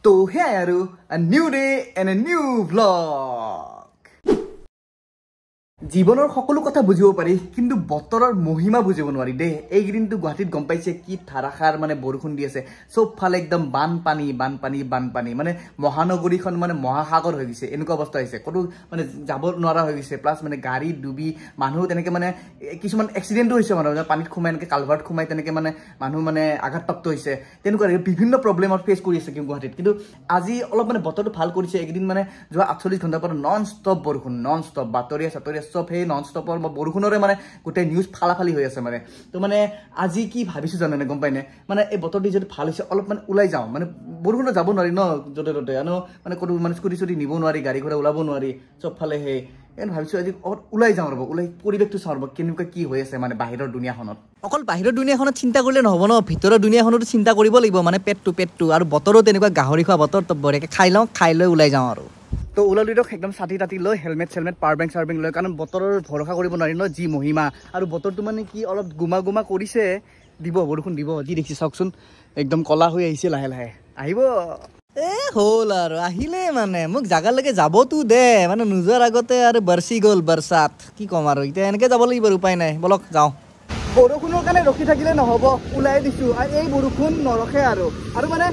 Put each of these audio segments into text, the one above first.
তো হে আৰু a new day and a new vlog জীৱনৰ সকলো কথা বুজিব পাৰি কিন্তু বতৰৰ মহিমা বুজিব নোৱাৰি দে এইদিনটো গুৱাহাটীত গম পাইছে কি ধাৰাসাৰ মানে বৰষুণ দি আছে সব ফালে একদম বানপানী মানে মহানগৰীখন মানে মহাসাগৰ হৈ গৈছে এনেকুৱা অৱস্থা হৈছে কোনো মানে যাব নোৱাৰা হৈ গৈছে প্লাস মানে গাড়ী ডুবি মানুহ তেনেকে মানে কিছুমান এক্সিডেন্টও হৈছে মানে পানীত খুমাই এনেকে কালভাৰ্ট খুমাই তেনেকে মানে মানুহ মানে আঘাতপ্ৰাপ্ত হৈছে তেনেকুৱা বিভিন্ন প্ৰবলেমৰ ফেস কৰি আছে গুৱাহাটীত কিন্তু আজি অলপ মানে বতৰটো ভাল কৰিছে একদিন মানে যোৱা 48 ঘণ্টাৰ পৰা নন ষ্টপ বৰষুণ নন ষ্টপ বাতৰিয়া সব হে নন ষ্টপৰ বৰষুণৰে মানে গোটে নিউজ ফালাফালি হৈ আছে মানে তো মানে আজি কি ভাবিছো জানেনে গম পাইনে মানে এই বতৰটি যদি ভাল হৈছে অলপ মানে ওলাই যাও মানে বৰষুণত যাব নোৱাৰি ন জতে ততে আনো মানে কোনো মানে স্কুটি নিব নোৱাৰি গাড়ী ঘোড়া ওলাব নোৱাৰি সব ফালে হে এন ভাবিছো আজি ওলাই যাও ৰব ওলাই পৰিবেশটো চাও ৰব কেনেকুৱা কি হৈ আছে মানে বাহিৰৰ দুনিয়াখনত অকল বাহিৰৰ দুনিয়াখনত চিন্তা কৰিলে নহব ন ভিতৰৰ দুনিয়াখনতো চিন্তা কৰিব লাগিব মানে পেটটো আৰু বতৰো তেনেকুৱা গাহৰি খোৱা বতৰ তো বৰেকে খাই লৈ ওলাই যাও আৰু তো ওলালিডক একদম ছাতি তাতি লৈ হেলমেট পাৱাৰ বেংক লৈ কাৰণ বতৰৰ ভৰসা কৰিব নোৱাৰি ন যি মহিমা আৰু বতৰটো মানে কি অলপ গুমা কৰিছে দিব বৰষুণ দিব যি দেখি চাওকচোন একদম কলা হৈ আহিছে লাহে আহিব হল আৰু আহিলে মানে মোক জাগালৈকে যাবতো দে মানে নোযোৱাৰ আগতে আৰু বৰসি গ'ল বৰসাত কি কম আৰু এতিয়া এনেকে যাব লাগিব উপায় নাই বলক যাওঁ বৰষুণৰ কাৰণে ৰখি থাকিলে নহব ওলাই দিছো আৰু এই বৰষুণ নৰখে আৰু মানে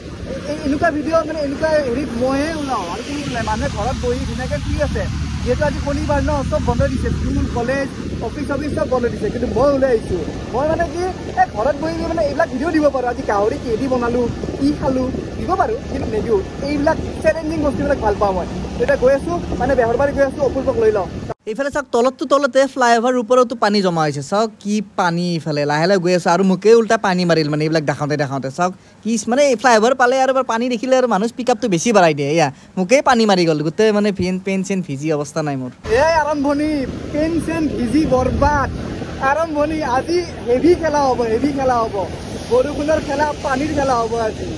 এনেকুৱা ভিডিঅ' মানে এনেকুৱা হেৰিত ময়ে ওলাওঁ আৰু কোনো ওলাই মানুহে ঘৰত বহি ধুনীয়াকৈ ফ্ৰী আছে যিহেতু আজি শনিবাৰ ন চব বন্ধ দিছে স্কুল কলেজ অফিচ চব বন্ধ দিছে কিন্তু মই ওলাই আহিছো মই মানে কি এই ঘৰত বহি মানে এইবিলাক ভিডিঅ' দিব পাৰোঁ আজি গাহৰি কেদি বনালোঁ কি খালোঁ দিব পাৰোঁ কিন্তু নিদিওঁ এইবিলাক চেলেঞ্জিং বস্তুবিলাক ভাল পাওঁ মই এতিয়া গৈ আছোঁ মানে বেহৰবাৰী গৈ আছোঁ অপূৰ্বক লৈ লওঁ এইফালে চাওক তলতে ফ্লাইঅভাৰ ওপৰতো পানী জমা হৈছে চাওক কি পানী ইফালে লাহে গৈ আছে আৰু মোকে উল্টা পানী মাৰিল মানে এইবিলাক দেখাওঁতে চাওক কি মানে ফ্লাইঅভাৰ পালে আৰু পানী দেখিলে আৰু মানুহ পিক আপটো বেছি বাঢ়াই দিয়ে এয়া মোকেই পানী মাৰি গ'ল গোটেই মানে পেন চেন ভিজি অৱস্থা নাই মোৰ এই আৰম্ভণি পেন চেন ভিজি বৰবাদ আৰম্ভণি আজি হেভি খেলা হ'ব বৰষুণৰ খেলা পানীৰ খেলা হ'ব আজি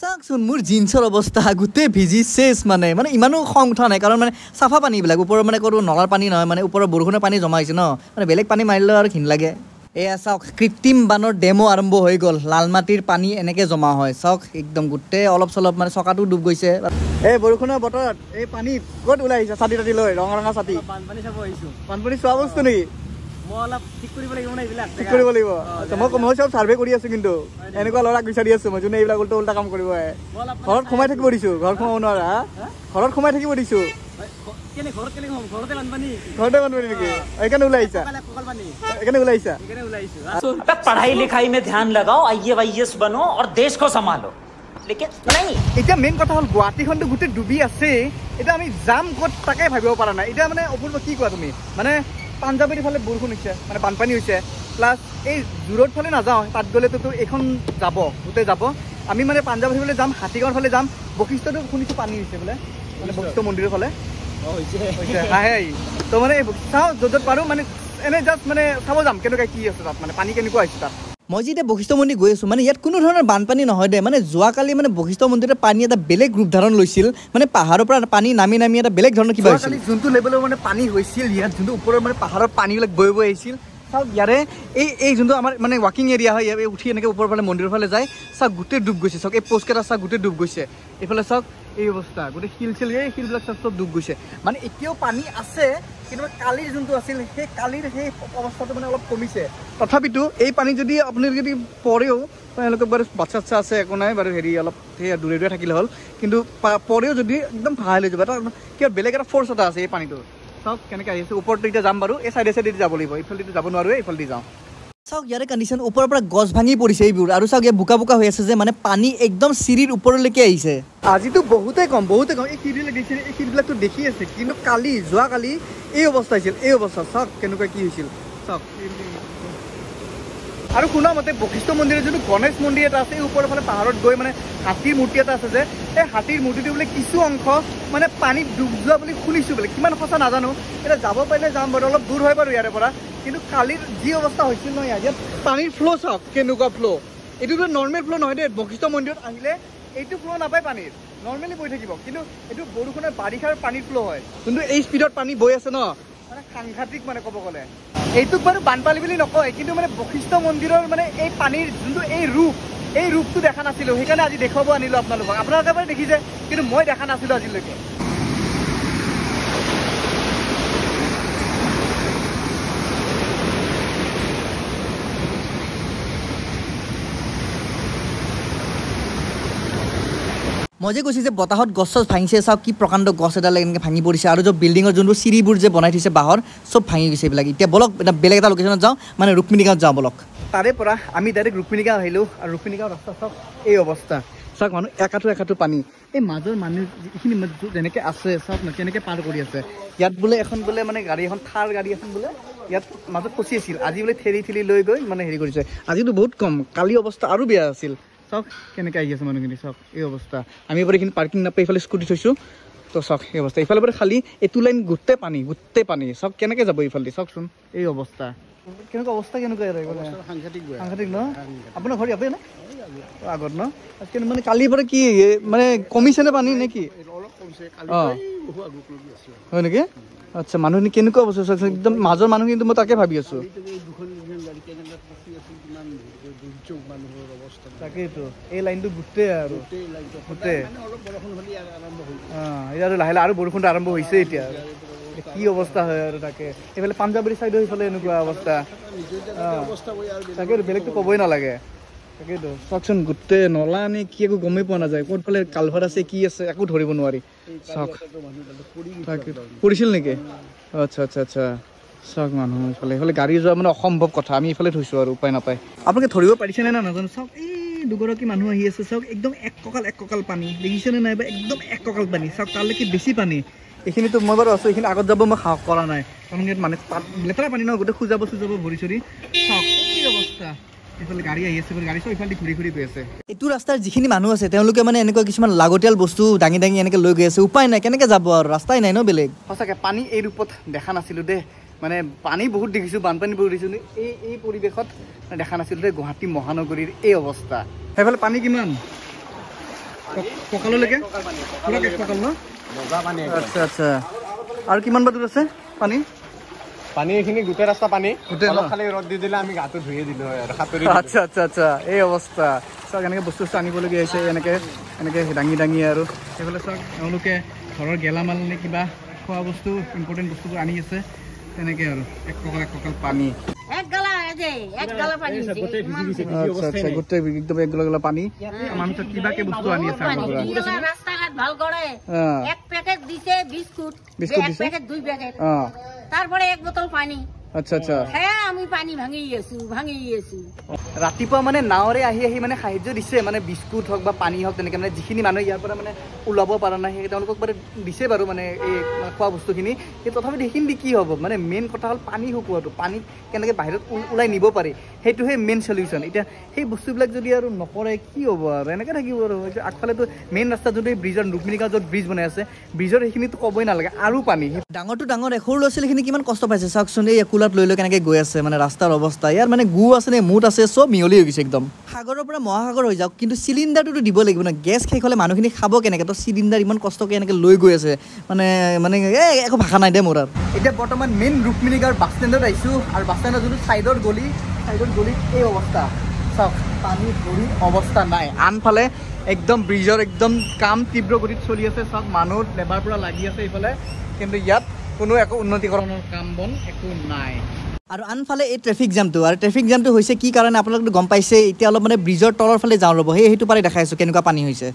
চাওকচোন মোৰ জিন্সৰ অৱস্থা গোটেই ভিজি চেচ মানে ইমানো খং উঠা নাই কাৰণ মানে চাফা পানীবিলাক ওপৰৰ মানে কোনো নলাৰ পানী নহয় মানে ওপৰৰ বৰষুণৰ পানী জমা হৈছে ন মানে বেলেগ পানী মাৰিলেও আৰু ঘিন লাগে এয়া চাওক কৃত্ৰিম বানৰ ডেমো আৰম্ভ হৈ গ'ল লাল মাটিৰ পানী এনেকে জমা হয় চাওক একদম গোটেই অলপ চলপ মানে চকাটো ডুব গৈছে এই বৰষুণৰ বতৰত এই পানী ক'ত ওলাই আহিছে ছাতি তাতি লৈ ৰঙা ছাতি বানপানী চাব আহিছোঁ বানপানী চোৱা বস্তু নেকি মই অলপ ঠিক কৰিব লাগিব না এইবিলাক ঠিক কৰিব লাগিব মই চব ছাৰ্ভে কৰি আছোঁ কিন্তু এনেকুৱা ল'ৰাক বিচাৰি আছোঁ মই যোনে এইবিলাক উল্টা কাম কৰিব আহে ঘৰত সোমাই থাকিব দিছোঁ ঘৰত সোমাব নোৱাৰা ঘৰত সোমাই থাকিব দিছোঁ पढ़ाई लिखाई में ध्यान लगाओ IAS बनो और देश को संभालो लेकिन नहीं এতিয়া মেইন কথা হল গুৱাহাটীখনটো গোটেই ডুবি আছে এতিয়া আমি যাম ক'ত তাকে ভাবিব পৰা নাই এতিয়া মানে অপূৰ্ব কি কোৱা তুমি মানে পাঞ্জাৱীৰ ফালে বৰষুণ হৈছে মানে বানপানী হৈছে প্লাছ এই জোৰত ফালে নাযাওঁ তাত গ'লেতো এইখন যাব গোটেই যাব আমি মানে পাঞ্জাৱৰ ফালে যাম হাতীগাঁৱৰ ফালে যাম বশিষ্ঠটো শুনিছোঁ পানী হৈছে বোলে মানে বশিষ্ঠ মন্দিৰৰ ফালে তো মানে চাওঁ য'ত পাৰোঁ মানে এনে জাষ্ট মানে চাব যাম কেনেকুৱা কি আছে তাত মানে পানী কেনেকুৱা হৈছে তাত মই যেতিয়া বশিষ্ঠ মন্দিৰ গৈ আছোঁ মানে ইয়াত কোনো ধৰণৰ বানপানী নহয় দে মানে যোৱাকালি মানে বশিষ্ঠ মন্দিৰৰ পানী এটা বেলেগ ৰূপ ধাৰণ লৈছিল মানে পাহাৰৰ পৰা পানী নামি এটা বেলেগ ধৰণৰ কিবা হৈছিল যোনটো লেভেলৰ মানে পানী হৈছিল ইয়াত যোনটো ওপৰৰ মানে পাহাৰৰ পানীবিলাক বৈ আহিছিল চাওক ইয়াৰে এই যোনটো আমাৰ মানে ৱাকিং এৰিয়া হয় ইয়াৰে উঠি এনেকৈ ওপৰৰ ফালে মন্দিৰৰ ফালে যায় চাওক গোটেই ডুব গৈছে চাওক এই পোষ্টকেইটা চাওক গোটেই ডুব গৈছে এইফালে চাওক এই অৱস্থা গোটেই শিলবিলাক চব ডুব গৈছে মানে এতিয়াও পানী আছে কিন্তু কালিৰ যোনটো আছিল সেই কালিৰ সেই অৱস্থাটো মানে অলপ কমিছে তথাপিতো এই পানী যদি আপুনি যদি পৰেও তেওঁলোকে বাৰু বাচ্চা আছে একো নাই বাৰু হেৰি অলপ সেই দূৰে থাকিলে হ'ল কিন্তু পৰেও যদি একদম ভাল হৈ যাব এটা কিবা বেলেগ এটা ফ'ৰ্চ এটা আছে এই পানীটো চাওক কেনেকৈ আহিছে ওপৰতো এতিয়া যাম বাৰু এই চাইডে যাব লাগিব এইফালেদি যাব নোৱাৰোঁ এইফালেদি যাওঁ চাওক ইয়াৰে কণ্ডিশ্যন ওপৰৰ পৰা গছ ভাঙি পৰিছে এইবোৰ আৰু চাওক ইয়াত বোকা হৈ আছে যে মানে পানী একদম চিৰিৰ ওপৰলৈকে আহিছে আজিতো বহুতেই কম এই চিৰিলৈ দেখিছে এই চিৰিবিলাকতো দেখি আছে কিন্তু যোৱাকালি এই অৱস্থা হৈছিল এই অৱস্থা চাওক কেনেকুৱা কি হৈছিল চাওক আৰু শুনা মতে বশিষ্ঠ মন্দিৰৰ যোনটো গণেশ মন্দিৰ এটা আছে এই ওপৰৰ ফালে পাহাৰত গৈ মানে হাতীৰ মূৰ্তি এটা আছে যে এই হাতীৰ মূৰ্তিটো বোলে কিছু অংশ মানে পানীত ডুব যোৱা বুলি শুনিছোঁ বোলে কিমান সঁচা নাজানো এতিয়া যাব পাৰিলে যাম বাৰু অলপ দূৰ হয় বাৰু ইয়াৰে পৰা কিন্তু কালিৰ যি অৱস্থা হৈছিল ন ইয়াত পানীৰ ফ্ল' চাওক কেনেকুৱা ফ্ল' এইটোতো নৰ্মেল ফ্ল' নহয় দেই বশিষ্ঠ মন্দিৰত আহিলে এইটো ফ্ল' নাপায় পানীৰ নৰ্মেলি বৈ থাকিব কিন্তু এইটো বৰষুণৰ বাৰিষাৰ পানীৰ ফ্ল' হয় কিন্তু এই স্পীডত পানী বৈ আছে ন মানে সাংঘাতিক মানে ক'ব গ'লে এইটোক বাৰু বানপানী বুলি নকয় কিন্তু মানে বশিষ্ঠ মন্দিৰৰ মানে এই পানীৰ যোনটো এই ৰূপ এই ৰূপটো দেখা নাছিলোঁ, সেইকাৰণে আজি দেখুৱাব আনিলোঁ আপোনালোকক। আপোনালোকে এবাৰ দেখিছে, কিন্তু মই দেখা নাছিলোঁ আজিলৈকে। মই যে কৈছোঁ যে বতাহত গছ চছ ভাঙিছে, চাওক কি প্ৰকাণ্ড গছ এডাল এনেকৈ ভাঙি পৰিছে, আৰু যে বিল্ডিঙৰ যোনবোৰ চিৰিবোৰ যে বনাই থৈছে বাঁহৰ, চব ভাঙি গৈছে এইবিলাক। এতিয়া বলক এটা বেলেগ এটা লোকেশ্যনত যাওঁ, মানে ৰুক্মিণী গাঁৱত যাওঁ বলক। তাৰে পৰা আমি ডাইৰেক্ট ৰুক্মিণী গাঁও আহিলোঁ, আৰু ৰুক্মিণী গাঁৱৰ ৰাস্তা চাওক এই অৱস্থা। চাওক মানুহ একাঠো পানী, এই মাজৰ মানুহ যিখিনি যেনেকৈ আছে চাওক ন কেনেকৈ পাৰ কৰি আছে। ইয়াত বোলে এখন বোলে মানে গাড়ী এখন থাৰ গাড়ী এখন বোলে ইয়াত মাজত ফচি আছিল, আজি বোলে ঠেলি লৈ গৈ মানে হেৰি কৰিছে। আজিতো বহুত কম, কালি অৱস্থা আৰু বেয়া আছিল। চাওক কেনেকৈ আহি আছে মানুহখিনি, চাওক এই অৱস্থা। আমি এবাৰ এইখিনি পাৰ্কিং নাপাই এইফালে স্কুটি থৈছোঁ, তো চাওক এই অৱস্থা। এইফালে পৰা খালী এইটো লাইন গোটেই পানী। চাওক কেনেকৈ যাব এইফালে, চাওকচোন এই অৱস্থা। কেনেকুৱা অৱস্থা, কেনেকুৱা সাংঘাতিক ন? আপোনাৰ ঘৰ ইয়াতে ন আগত ন? কিন্তু মানে কালিৰ পৰা কি মানে কমিছেনে পানী নে কি? অঁ হয় নেকি? আচ্ছা, মানুহখিনি কেনেকুৱা অৱস্থা চাওকচোন, একদম মাজৰ মানুহ, কিন্তু মই তাকে ভাবি আছোঁ। তাকেইতো এই লাইনটো গোটেই আৰু গোটেই এতিয়া আৰু লাহে লাহে আৰু বৰষুণটো আৰম্ভ হৈছে এতিয়া। কি অৱস্থা হয় আৰু তাকে। এইফালে পাঞ্জাবাৰী চাইডৰ সেইফালে এনেকুৱা অৱস্থা। তাকেইতো বেলেগতো ক'বই নালাগে। তাকেইতো চাওকচোন গোটেই নলা নে কি একো গমেই পোৱা নাযায়, ক'ত ফালে কালভাৰ আছে কি আছে একো ধৰিব নোৱাৰি। চাওক তাকে পৰিছিল নেকি? আচ্ছা চাওক মানুহ এইফালে গাড়ী যোৱা মানে অসম্ভৱ কথা। আমি এইফালে থৈছোঁ আৰু উপায় নাপায়। আপোনালোকে ধৰিব পাৰিছেনে না নাজানো। চাওক এই দুগৰাকী মানুহ আহি আছে, চাওক একদম এক কঁকাল পানী, দেখিছেনে নাইবা একদম এক কঁকাল পানী। চাওক তালৈকে বেছি পানী। এইখিনিতো মই বাৰু আছোঁ, এইখিনি আগত যাব মই সাহস কৰা নাই, কাৰণ ইয়াত মানে লেতেৰা পানী ন, গোটেই খুজাব ভৰি চৰি। চাওক কি অৱস্থা। এইফালে গাড়ী আহি আছে, গাড়ী চব ইফালে ঘূৰি গৈ আছে। এইটো ৰাস্তাৰ যিখিনি মানুহ আছে তেওঁলোকে মানে এনেকুৱা কিছুমান লাগতিয়াল বস্তু দাঙি এনেকৈ লৈ গৈ আছে। উপায় নাই, কেনেকৈ যাব আৰু, ৰাস্তাই নাই ন বেলেগ। সঁচাকৈ পানী এই ৰূপত দেখা নাছিলোঁ দেই। মানে পানী বহুত দেখিছোঁ, বানপানী বহুত দেখিছোঁ, এই পৰিৱেশত দেখা নাছিলোঁ দেই গুৱাহাটী মহানগৰীৰ এই অৱস্থা। সেইফালে পানী কিমান কঁকাললৈকে? কঁকাল ন? আচ্ছা আৰু কিমান বা দূৰ আছে পানী? এইখিনি গোটেই ৰাস্তা পানী, খালি ৰ'দ দি দিলে আমি গাটো ধুয়ে দিলোঁ হয় আৰু সাঁতুৰি। আচ্ছা এই অৱস্থা। চাওক এনেকৈ বস্তু আনিবলগীয়া হৈছে, এনেকৈ দাঙি আৰু সেইফালে চাওক তেওঁলোকে ঘৰৰ গেলামাল নে কিবা খোৱা বস্তু ইম্পৰ্টেণ্ট বস্তুবোৰ আনি আছে। তেনেকৈ আৰু এক কঁকাল পানী। গোটেই একদম এক গলা পানী। মানুহ কিবাকে বস্তু আনি আছে। তারপরে এক বোতল পানি। আচ্ছা হ্যাঁ আমি পানি ভাঙি আছো। ৰাতিপুৱা মানে নাৱৰে আহি মানে সাহায্য দিছে, মানে বিস্কুট হওক বা পানী হওক, তেনেকৈ মানে যিখিনি মানুহে ইয়াৰ পৰা মানে ওলাব পৰা নাই সেই তেওঁলোকক মানে দিছে বাৰু, মানে এই খোৱা বস্তুখিনি। কিন্তু তথাপিতো সেইখিনি দি কি হ'ব, মানে মেইন কথা হ'ল পানী শুকোৱাটো, পানী কেনেকৈ বাহিৰত ওলাই নিব পাৰি, সেইটোহে মেইন চলিউশ্যন। এতিয়া সেই বস্তুবিলাক যদি আৰু নকৰে কি হ'ব আৰু, এনেকৈ থাকিব আৰু। আগফালেতো মেইন ৰাস্তা যদি ব্ৰিজৰ ৰুক্মিণী গাঁও য'ত ব্ৰিজ বনাই আছে, ব্ৰিজৰ সেইখিনিতো ক'বই নালাগে, আৰু পানী। ডাঙৰটো ডাঙৰ সৰু ল'ৰা ছোৱালীখিনি কিমান কষ্ট পাইছে চাওকচোন। এই কুলাত লৈ কেনেকৈ গৈ আছে, মানে ৰাস্তাৰ অৱস্থা। ইয়াৰ মানে গু আছে নে মুঠ আছে, চব মিহলি হৈ গৈছে একদম। সাগৰৰ পৰা মহাসাগৰ হৈ যাওক, কিন্তু চিলিণ্ডাৰটোতো দিব লাগিব ন। গেছ শেষ হ'লে মানুহখিনি খাব কেনেকৈ? তো চিলিণ্ডাৰ ইমান কষ্টকৈ এনেকৈ লৈ গৈ আছে, মানে একো ভাষা নাই দে মোৰ আৰু। এতিয়া বৰ্তমান মেইন ৰুক্মিণী গাঁৱৰ বাছ ষ্টেণ্ডত আহিছোঁ, আৰু বাছ ষ্টেণ্ডৰ যোনটো চাইডৰ গলিত এই অৱস্থা চাওক, পানী ভৰি অৱস্থা নাই। আনফালে একদম ব্ৰিজৰ একদম কাম তীব্ৰ গতিত চলি আছে। চাওক মানুহ লেবাৰ পৰা লাগি আছে এইফালে, কিন্তু ইয়াত কোনো একো উন্নতিকৰণৰ কাম বন একো নাই। আৰু আনফালে এই ট্ৰেফিক জামটো হৈছে কি কাৰণে আপোনালোকে গম পাইছে। এতিয়া অলপ মানে ব্ৰিজৰ তলৰ ফালে যাওঁ ৰ'ব, সেইটো পাৰে দেখাইছোঁ কেনেকুৱা পানী হৈছে।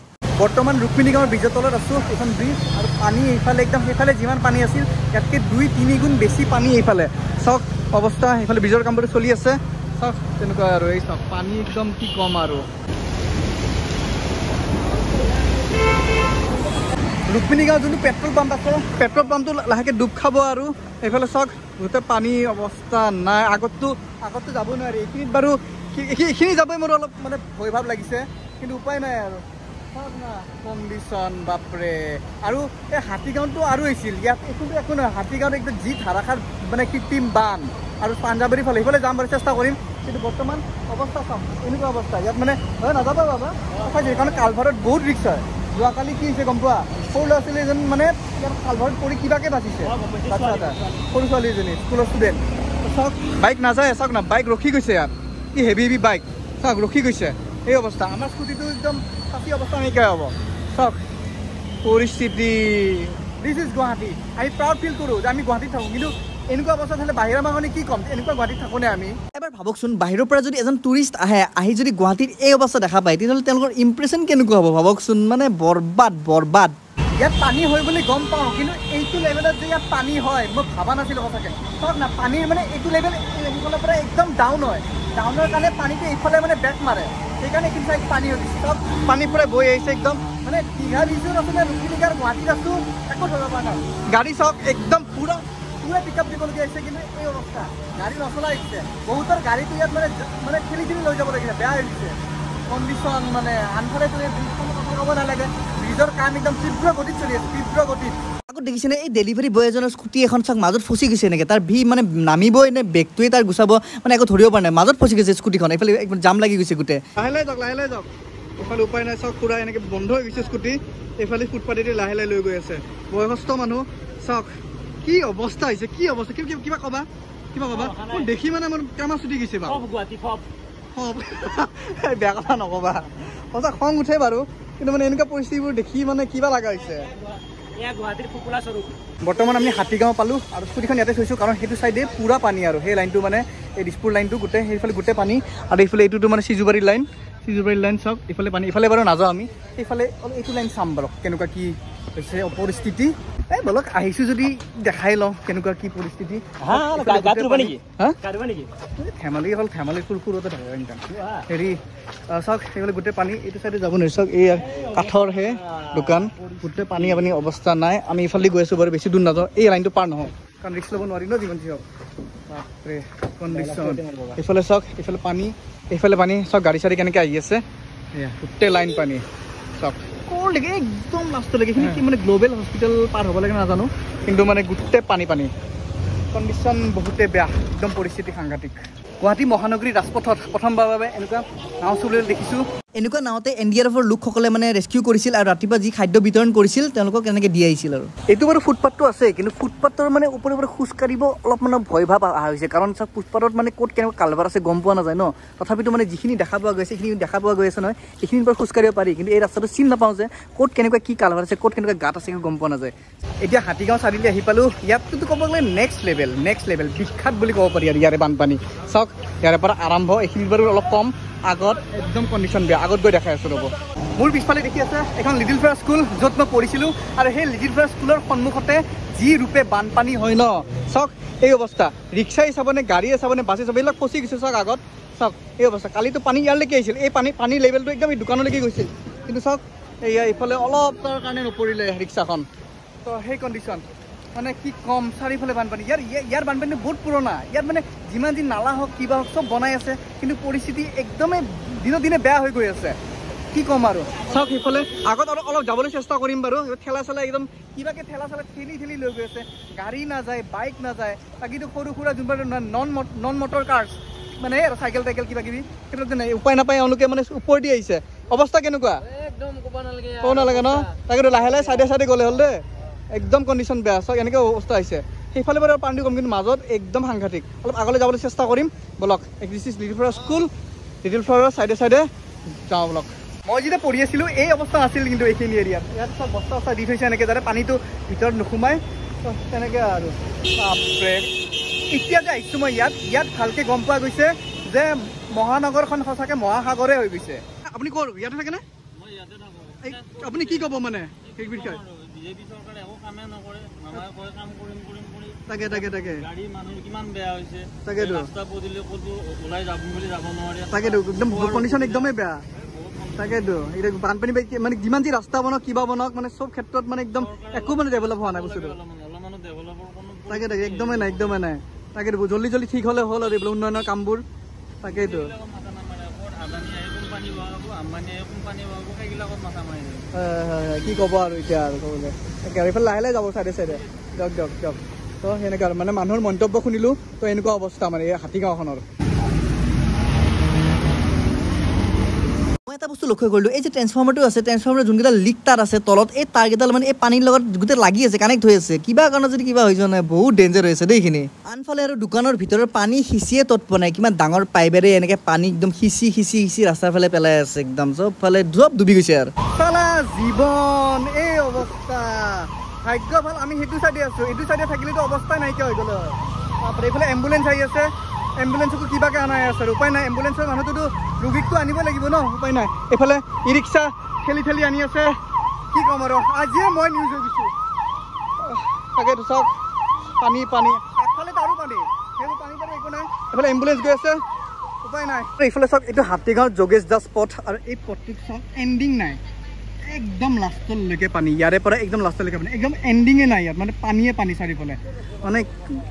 বৰ্তমান ৰুক্মিণী গাঁৱৰ ব্ৰিজৰ তলত আছোঁ, এখন ব্ৰিজ, আৰু পানী এইফালে একদম সেইফালে যিমান পানী আছিল ইয়াতকৈ 2-3 গুণ বেছি পানী এইফালে। চাওক অৱস্থা, সেইফালে ব্ৰিজৰ কামবোৰ চলি আছে। চাওক তেনেকুৱা আৰু এই চাওক পানী একদম কি ক'ম আৰু। ৰুক্মিণী গাঁৱত যোনটো পেট্ৰল পাম্প আছে, পেট্ৰল পাম্পটো লাহেকৈ ডুব খাব। আৰু এইফালে চাওক গোটেই পানী অৱস্থা নাই। আগততো যাব নোৱাৰি, এইখিনিত বাৰু এইখিনি যাবই মোৰ অলপ মানে ভয় ভাৱ লাগিছে, কিন্তু উপায় নাই আৰু। চাওক না কণ্ডিশ্যন বাপৰে। আৰু এই হাতীগাঁৱতো আৰু হৈছিল, ইয়াত একো নহয়। হাতীগাঁৱত একদম যি ধাৰাসাৰ মানে কৃত্ৰিম বান, আৰু পাঞ্জাবাৰীৰ ফালে সেইফালে যাম বাৰু, চেষ্টা কৰিম। কিন্তু বৰ্তমান অৱস্থা চাওক এনেকুৱা অৱস্থা। ইয়াত মানে নাযাবা বাবা, কাৰণ কালভাৰত বহুত ৰিক্স হয়। যোৱাকালি কি হৈছে গম পোৱা, সৰু ল'ৰা ছোৱালী এজন মানে ইয়াৰ কালভাৰত পৰি কিবাকৈ বাচিছে। বাচ্ছা এটা সৰু ছোৱালী এজনী স্কুলৰ ষ্টুডেণ্ট। চাওক বাইক নাযায়, চাওক না বাইক ৰখি গৈছে ইয়াত, কি হেভি বাইক চাওক ৰখি গৈছে। এই অৱস্থা আমাৰ স্কুটিটো একদম ফাঁচি অৱস্থা নাইকিয়া হ'ব চাওক পৰিস্থিতি দিছ ইজ গুৱাহাটী আমি প্ৰাউড ফিল কৰোঁ যে আমি গুৱাহাটীত থাকোঁ কিন্তু এনেকুৱা অৱস্থাত হ'লে বাহিৰৰ মানুহে কি ক'ম এনেকুৱা গুৱাহাটীত থাকোঁনে আমি এবাৰ ভাবকচোন বাহিৰৰ পৰা যদি এজন টুৰিষ্ট আহি যদি গুৱাহাটীত এই অৱস্থা দেখা পায় তেতিয়াহ'লে তেওঁলোকৰ ইম্প্ৰেশ্যন কেনেকুৱা হ'ব ভাবকচোন মানে বৰবাদ ইয়াত পানী হয় বুলি গম পাওঁ কিন্তু এইটো লেভেলত যে ইয়াত পানী হয় মই ভাবা নাছিলোঁ সঁচাকৈ চাওক না পানীৰ মানে এইটো লেভেল এইফালৰ পৰা একদম ডাউন হয় ডাউনৰ কাৰণে পানীটো এইফালে মানে বেক মাৰে সেইকাৰণে এইখিনি চাইড পানী হৈ গৈছে চব পানীৰ পৰা বৈ আহিছে একদম মানে দীঘা বিজুত আছিলে ৰুচিনিকাৰ গুৱাহাটীত আছোঁ একো ধৰিব পৰা নাই গাড়ী চাওক একদম পুৰা পিক আপ দিবলগীয়া হৈছে কিন্তু এই অৱস্থা গাড়ী নচলা হৈছে বহুতৰ গাড়ীটো ইয়াত মানে ঠেলি লৈ যাব লাগিছে বেয়া হৈ গৈছে কণ্ডিশ্যন মানে আনফালে ব্ৰিজখনৰ কথা ক'ব নালাগে ব্ৰিজৰ কাম একদম তীব্ৰ গতিত চলি আছে তীব্ৰ গতিত আগত দেখিছেনে এই ডেলিভাৰী বয় এজনৰ স্কুটি এখন চাওক মাজত ফচি গৈছে এনেকৈ তাৰ মানে নামিবই নে বেগটোৱে তাৰ গুচাব মানে একো ধৰিব পৰা নাই মাজত ফচি গৈছে স্কুটিখন এইফালে একদম জাম লাগি গৈছে গোটেই লাহে যাওক এইফালে উপায় নাই চাওক পুৰা এনেকৈ বন্ধ হৈ গৈছে স্কুটি এইফালে ফুটপাথেদি লাহে লৈ গৈ আছে বয়সস্থ মানুহ চাওক কি অৱস্থা হৈছে কি অৱস্থা কিবা ক'বা মই দেখি মানে মোৰ কামা ছুটি গৈছে বাৰু বেয়া কথা নক'বা সঁচা খং উঠে বাৰু কিন্তু মানে এনেকুৱা পৰিস্থিতিবোৰ দেখি মানে কিবা লগা হৈছে বৰ্তমান আমি হাতীগাঁও পালোঁ আৰু স্কুটিখন ইয়াতে থৈছোঁ কাৰণ সেইটো চাইডে পুৰা পানী আৰু সেই লাইনটো মানে এই দিছপুৰ লাইনটো গোটেই সেইফালে গোটেই পানী আৰু এইফালে এইটোতো মানে চিজুবাৰী লাইন চাওক এইফালে পানী ইফালে বাৰু নাযাওঁ আমি এইফালে অলপ এইটো লাইন চাম বাৰু কেনেকুৱা কি হৈছে পৰিস্থিতি এই বলক আহিছোঁ যদি দেখাই লওঁ কেনেকুৱা কি পৰিস্থিতি ধেমালি ফুৰতে থাকে হেৰি চাওক সেইফালে গোটেই পানী এইটো চাইডে যাব নোৱাৰি চাওক এই কাঠৰ হে দোকান গোটেই পানী আপুনি অৱস্থা নাই আমি ইফালে গৈ আছোঁ বাৰু বেছি দূৰ নাযাওঁ এই লাইনটো পাৰ নহওঁ কাৰণ ৰিক্স ল'ব নোৱাৰি ন যিমান যি হওক বাপৰে কণ্ডিশ্যন এইফালে চাওক এইফালে পানী চাওক গাড়ী চাড়ী কেনেকৈ আহি আছে এয়া গোটেই লাইন পানী চাওক ক'লৈকে একদম লাষ্টলৈকে এইখিনি মানে গ্ল'বেল হস্পিটেল পাৰ হ'ব লাগে নাজানো কিন্তু মানে গোটেই পানী কণ্ডিশ্যন বহুতে বেয়া একদম পৰিস্থিতি সাংঘাতিক গুৱাহাটী মহানগৰী ৰাজপথত প্ৰথমবাৰৰ বাবে এনেকুৱা নাও চলিবলৈ দেখিছোঁ এনেকুৱা নাওতে NDRFৰ লোকসকলে মানে ৰেস্কিউ কৰিছিল আৰু ৰাতিপুৱা যি খাদ্য বিতৰণ কৰিছিল তেওঁলোকক এনেকৈ দি আহিছিল আৰু এইটো বাৰু ফুটপাথটো আছে কিন্তু ফুটপাথৰ মানে ওপৰে খোজ কাঢ়িব অলপ মানে ভয় ভাৱ অহা হৈছে কাৰণ চাওক ফুটপাথত মানে ক'ত কেনেকুৱা কালভাৰ আছে গম পোৱা নাযায় ন তথাপিতো মানে যিখিনি দেখা পোৱা গৈছে সেইখিনি দেখা পোৱা গৈ আছে নহয় এইখিনিৰ পৰা খোজ কাঢ়িব পাৰি কিন্তু এই ৰাস্তাটো চিন নাপাওঁ যে ক'ত কেনেকুৱা কি কালভাৰ আছে ক'ত কেনেকুৱা গাঁত আছে গম পোৱা নাযায় এতিয়া হাতীগাঁও চাৰিআলি আহি পালোঁ ইয়াততো ক'ব গ'লে নেক্সট লেভেল বিখ্যাত বুলি ক'ব পাৰি আৰু ইয়াৰে বানপানী চাওক ইয়াৰে পৰা আৰম্ভ এইখিনিৰ বাৰু অলপ কম আগত একদম কণ্ডিশ্যন বেয়া আগত গৈ দেখাই আছোঁ ৰ'ব মোৰ পিছফালে দেখি আছে এখন লিটিল ফ্লাৱাৰ স্কুল য'ত মই পঢ়িছিলোঁ আৰু সেই লিটিল ফ্লাৱাৰ স্কুলৰ সন্মুখতে যি ৰূপে বানপানী হয় ন চাওক এই অৱস্থা ৰিক্সাই চাবনে গাড়ীয়ে চাবনে বাছে চাব এইবিলাক ফচি গৈছে চাওক আগত চাওক এই অৱস্থা কালিতো পানী ইয়ালৈকে আহিছিল এই পানীৰ লেভেলটো একদম এই দোকানলৈকে গৈছিল কিন্তু চাওক এয়া এইফালে অলপ তাৰ কাৰণে নপৰিলে ৰিক্সাখন তো সেই কণ্ডিশ্যন মানে কি কম চাৰিওফালে বানপানী ইয়াৰ বানপানীটো বহুত পুৰণা ইয়াত মানে যিমান যি নালা হওক কিবা হওক চব বনাই আছে কিন্তু পৰিস্থিতি একদমেই দিনক দিনে বেয়া হৈ গৈ আছে কি ক'ম আৰু চাওক সেইফালে আগত অলপ যাবলৈ চেষ্টা কৰিম বাৰু ঠেলা চেলা একদম কিবাকৈ ঠেলা ঠেলি লৈ গৈ আছে গাড়ী নাযায় বাইক নাযায় বাকীটো সৰু সুৰা যোনবোৰ নন মটৰ কাৰ্ছ মানে আৰু চাইকেল কিবা কিবি সেইটো নাই উপায় নাপায় এওঁলোকে মানে ওপৰেদি আহিছে অৱস্থা কেনেকুৱা একদম ক'ব নালাগে ন তাকেতো লাহে চাইডে গ'লে হ'ল দেই একদম কণ্ডিশ্যন বেয়া চাওক এনেকৈ অৱস্থা হৈছে সেইফালে বাৰু পানী কম কিন্তু মাজত একদম সাংঘাতিক অলপ আগলৈ যাবলৈ চেষ্টা কৰিম বলক this is little flower school little ফ্লাৱাৰৰ চাইডে যাওঁ বলক মই যেতিয়া পঢ়ি আছিলোঁ এই অৱস্থা নাছিল কিন্তু এইখিনি এৰিয়াত ইয়াত চব বস্তা দি থৈছে এনেকৈ যাতে পানীটো ভিতৰত নোসোমাই তেনেকৈ আৰু বাপৰে এতিয়া যে আহিছোঁ মই ইয়াত ভালকৈ গম পোৱা গৈছে যে মহানগৰখন সঁচাকৈ মহাসাগৰে হৈ গৈছে আপুনি ক'ৰ ইয়াতে থাকেনে আপুনি কি ক'ব মানে সেই বিষয়ে তাকে তাকেতো একদম কণ্ডিশ্যন একদমেই বেয়া তাকেতো এতিয়া বানপানী মানে যিমান যি ৰাস্তা বনাওক কিবা বনাওক মানে চব ক্ষেত্ৰত মানে একদম একো মানে ডেভেলপ হোৱা নাই বস্তুটো তাকে একদমেই নাই তাকেতো জল্দি ঠিক হ'লে হ'ল আৰু এইবিলাক উন্নয়নৰ কামবোৰ তাকেইতো কি ক'ব আৰু এতিয়া আৰু ক'বলৈ এইফালে লাহে যাব চাইডে দিয়ক তো সেনেকৈ আৰু মানে মানুহৰ মন্তব্য শুনিলোঁ তো এনেকুৱা অৱস্থা মানে এই হাতীগাঁওখনৰ মই এটা বস্তু লক্ষ্য কৰিলোঁ এই যে ট্ৰেন্সফৰ্মাৰটো আছে ট্ৰেন্সফৰ্মাৰৰ যোনকেইটা লিক তাৰ আছে তলত এই তাৰকেইডাল মানে এই পানীৰ লগত গোটেই লাগি আছে কানেক্ট হৈ আছে কিবা কাৰণত যদি কিবা হৈ যোৱা নাই বহুত ডেঞ্জাৰ হৈ আছে দেই এইখিনি আনফালে আৰু দোকানৰ ভিতৰৰ পানী সিঁচিয়ে তৎপ নাই কিমান ডাঙৰ পাইপেৰে এনেকৈ পানী একদম সিঁচি ৰাস্তাৰ ফালে পেলাই আছে একদম চবফালে চব ডুবি গৈছে আৰু চালা জীৱন এই অৱস্থা ভাগ্য ভাল আমি সেইটো চাইডে আছো এইটো চাইডে থাকিলেতো অৱস্থাই নাইকিয়া হৈ গ'ল বাপৰে এইফালে এম্বুলেঞ্চ আহি আছে এম্বুলেঞ্চকো কিবাকৈ অনাই আছে উপায় নাই এম্বুলেঞ্চৰ মানুহটোতো ৰোগীকটো আনিব লাগিব ন উপায় নাই এইফালে ই ৰিক্সা ঠেলি আনি আছে কি ক'ম আৰু আজিয়ে মই নিউজ হৈ গৈছোঁ তাকেতো চাওক পানী আগফালেতো আৰু পানী সেইবোৰ পানী বাৰু একো নাই এইফালে এম্বুলেঞ্চ গৈ আছে উপায় নাই এইফালে চাওক এইটো হাতীগাঁও যোগেশ দাস পথ আৰু এই পথটোত চাওক এণ্ডিং নাই একদম লাষ্টলৈকে পানী ইয়াৰে পৰা একদম লাষ্টলৈকে পানী একদম এণ্ডিঙে নাই ইয়াত মানে পানীয়ে পানী চাৰিওফালে মানে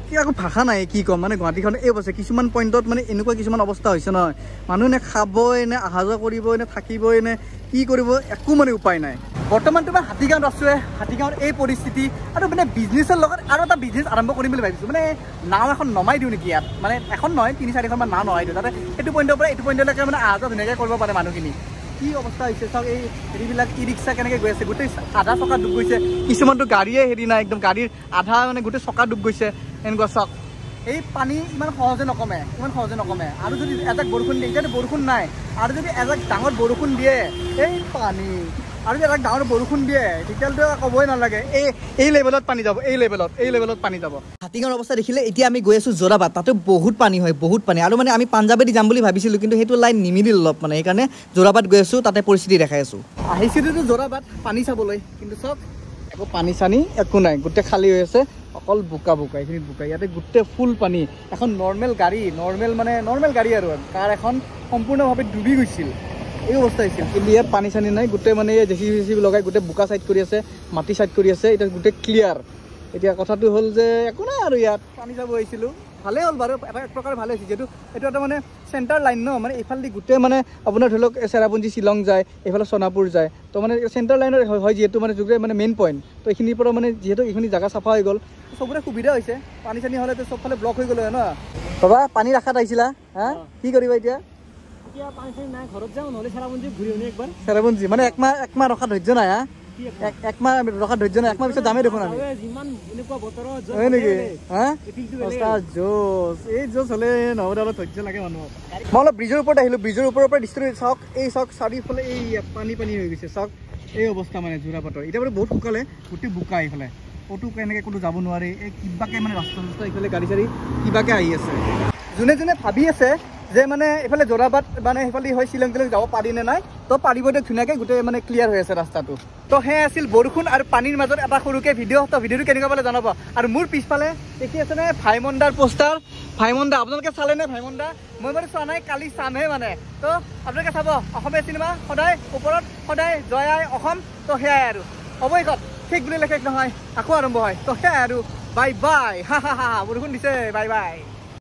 কি আকৌ ভাষা নাই কি ক'ম মানে গুৱাহাটীখন এই অৱস্থা কিছুমান পইণ্টত মানে এনেকুৱা কিছুমান অৱস্থা হৈছে নহয় মানুহ নে খাবই নে অহা যোৱা কৰিবই নে থাকিবই নে কি কৰিব একো মানে উপায় নাই বৰ্তমানটো মই হাতীগাঁৱত আছোঁৱে হাতীগাঁৱৰ এই পৰিস্থিতি আৰু মানে বিজনেছৰ লগত আৰু এটা বিজনেছ আৰম্ভ কৰিম বুলি ভাবিছোঁ মানে নাও এখন নমাই দিওঁ নেকি ইয়াত মানে এখন নহয় 3-4খন নাও নমাই দিওঁ তাতে এইটো পইণ্টৰ পৰা এইটো পইণ্টলৈকে মানে অহা যোৱা ধুনীয়াকৈ কৰিব পাৰে মানুহখিনি কি অৱস্থা হৈছে চাওক এই হেৰিবিলাক ই ৰিক্সা কেনেকৈ গৈ আছে গোটেই আধা চকা ডুব গৈছে কিছুমানটো গাড়ীয়ে হেৰি নাই একদম গাড়ীৰ আধা মানে গোটেই চকা ডুব গৈছে এনেকুৱা চাওক এই পানী ইমান সহজে নকমে আৰু যদি এজাক বৰষুণ দিয়ে এতিয়াতো বৰষুণ নাই আৰু যদি এজাক ডাঙৰ বৰষুণ দিয়ে এই পানী আৰু যদি এজাক ডাঙৰ বৰষুণ দিয়ে তেতিয়াহ'লেতো ক'বই নালাগে এই লেভেলত পানী যাব এই লেভেলত পানী যাব হাতীগাঁৱৰ অৱস্থা দেখিলে এতিয়া আমি গৈ আছোঁ যোৰাবাট তাতে বহুত পানী হয় বহুত পানী আৰু মানে আমি পাঞ্জাবেদি যাম বুলি ভাবিছিলোঁ কিন্তু সেইটো লাইন নিমিলিল অলপ মানে সেইকাৰণে যোৰাবাট গৈ আছোঁ তাতে পৰিস্থিতি দেখাই আছোঁ আহিছিলোতো যোৰাবাট পানী চাবলৈ কিন্তু চব একো পানী চানী একো নাই গোটেই খালী হৈ আছে অকল বোকা এইখিনিত বোকা ইয়াতে গোটেই ফুল পানী এখন নৰ্মেল গাড়ী আৰু কাৰ এখন সম্পূৰ্ণভাৱে ডুবি গৈছিল এই অৱস্থা হৈছিল কিন্তু ইয়াত পানী চানী নাই গোটেই মানে জেচিবি লগাই গোটেই বোকা চাইড কৰি আছে মাটি চাইড কৰি আছে এতিয়া গোটেই ক্লিয়াৰ এতিয়া কথাটো হ'ল যে একো নাই আৰু ইয়াত পানী যাব আহিছিলোঁ ভালেই হ'ল বাৰু এক প্ৰকাৰে ভালে হৈছে যিহেতু এইটো এটা মানে চেণ্টাৰ লাইন ন মানে এইফালেদি গোটেই মানে আপোনাৰ ধৰি লওক চেৰাপুঞ্জী শ্বিলং যায় এইফালে সোণাপুৰ যায় তো মানে চেণ্টাৰ লাইনৰ হয় যিহেতু মানে যোগে মানে মেইন পইণ্ট তো এইখিনিৰ পৰা মানে যিহেতু এইখিনি জেগা চাফা হৈ গ'ল চবৰে সুবিধা হৈছে পানী চানী হ'লেতো চবফালে ব্লক হৈ গ'লে হয় ন বাবা পানী ৰাখাত আহিছিলা হা কি কৰিবা এতিয়া পানী চানী নাই ঘৰত যাওঁ নহ'লে চেৰাপুঞ্জী ঘূৰি আনি একবাৰ চেৰাপুঞ্জী মানে একমাহ ৰখা ধৈৰ্য নাই হা একমাহ ৰখা ধৈৰ্য নাই একমাহ পিছত যামেই দেখোন আমি হয় নেকি হা জোচ এই জোচ হ'লে নহ'লে অলপ ধৈৰ্য লাগে মানুহক মই অলপ ব্ৰিজৰ ওপৰত আহিলোঁ ব্ৰিজৰ ওপৰৰ পৰা দৃশ্যটো চাওক এই চাওক চাৰিওফালে এই পানী হৈ গৈছে চাওক এই অৱস্থা মানে যোৰাবাটৰ এতিয়া বাৰু বহুত শুকালে গোটেই বোকা এইফালে ক'তো এনেকৈ ক'তো যাব নোৱাৰি এই কিবাকৈ মানে ৰাস্তা এইফালে গাড়ী চাড়ী কিবাকৈ আহি আছে যোনে ভাবি আছে যে মানে এইফালে যোৰাবাট মানে সেইফালে হয় শ্বিলং তিলং যাব পাৰি নে নাই তো পাৰিব দিয়ক ধুনীয়াকৈ গোটেই মানে ক্লিয়াৰ হৈ আছে ৰাস্তাটো তো সেয়া আছিল বৰষুণ আৰু পানীৰ মাজত এটা সৰুকৈ ভিডিঅ' তো ভিডিঅ'টো কেনেকুৱা পালে জনাব আৰু মোৰ পিছফালে দেখি আছেনে ভাইমন্দাৰ পোষ্টাৰ ভাইমন্দা আপোনালোকে চালেনে ভাইমন্দা মই বাৰু চোৱা নাই কালি চামহে মানে তো আপোনালোকে চাব অসমীয়া চিনেমা সদায় ওপৰত সদায় জয় আই অসম তো সেয়াই আৰু অৱশেষত শেষ বুলি লেখেক নহয় আকৌ আৰম্ভ হয় তো সেয়াই আৰু বাই হা বৰষুণ দিছে বাই